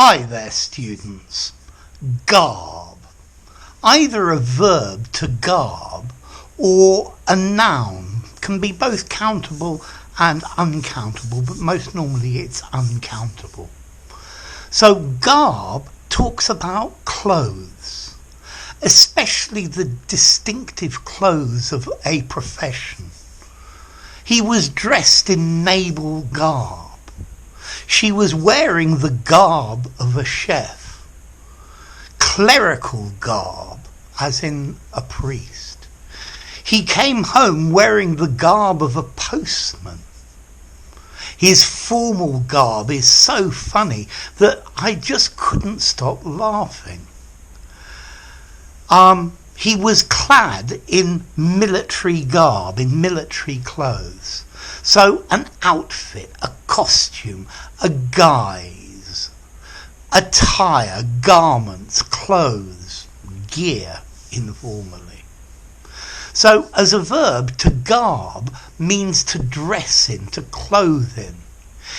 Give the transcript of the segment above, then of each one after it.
Hi there, students. Garb. Either a verb to garb or a noun can be both countable and uncountable, but most normally it's uncountable. So garb talks about clothes, especially the distinctive clothes of a profession. He was dressed in naval garb. She was wearing the garb of a chef. Clerical garb, as in a priest. He came home wearing the garb of a postman. His formal garb is so funny that I just couldn't stop laughing. He was clad in military garb, in military clothes. So an outfit, a costume, a guise, attire, garments, clothes, gear, informally. So as a verb, to garb means to dress in, to clothe in.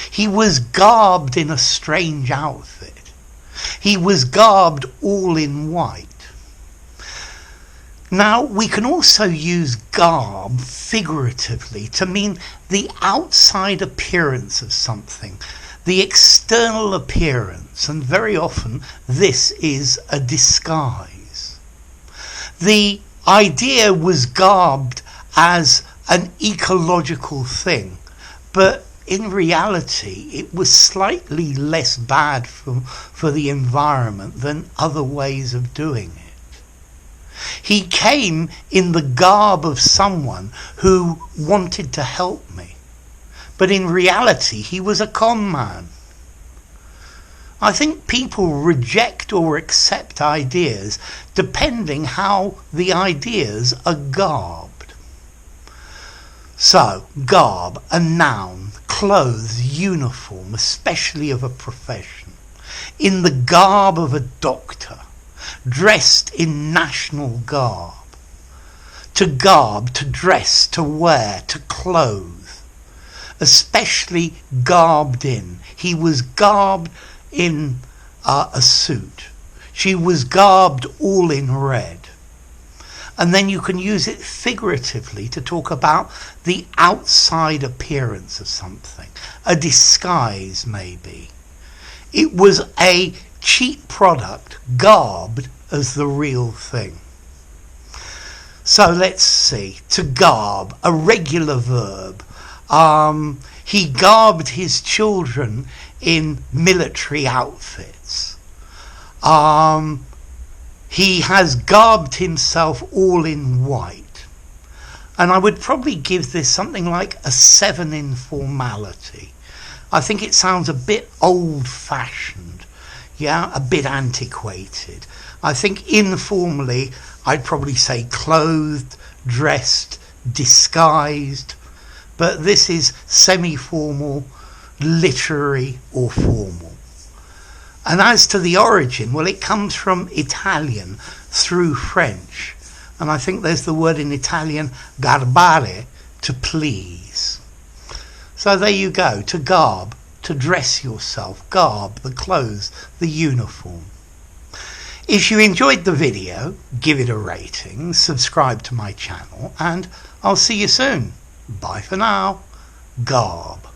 He was garbed in a strange outfit. He was garbed all in white. Now, we can also use garb figuratively to mean the outside appearance of something, the external appearance, and very often this is a disguise. The idea was garbed as an ecological thing, but in reality it was slightly less bad for the environment than other ways of doing it. He came in the garb of someone who wanted to help me, but in reality he was a con man. I think people reject or accept ideas depending how the ideas are garbed. So, garb, a noun, clothes, uniform, especially of a profession, in the garb of a doctor, dressed in national garb. To garb, to dress, to wear, to clothe, especially garbed in. He was garbed in a suit. She was garbed all in red. And then you can use it figuratively to talk about the outside appearance of something, a disguise maybe. It was a cheap product garbed as the real thing. So let's see. To garb, a regular verb. He garbed his children in military outfits. He has garbed himself all in white. And I would probably give this something like a 7 in formality. I think it sounds a bit old-fashioned. Yeah, a bit antiquated. I think informally, I'd probably say clothed, dressed, disguised. But this is semi-formal, literary or formal. And as to the origin, well, it comes from Italian through French. And I think there's the word in Italian, garbare, to please. So there you go, to garb. To dress yourself, garb, the clothes, the uniform. If you enjoyed the video, give it a rating, subscribe to my channel, and I'll see you soon. Bye for now. Garb.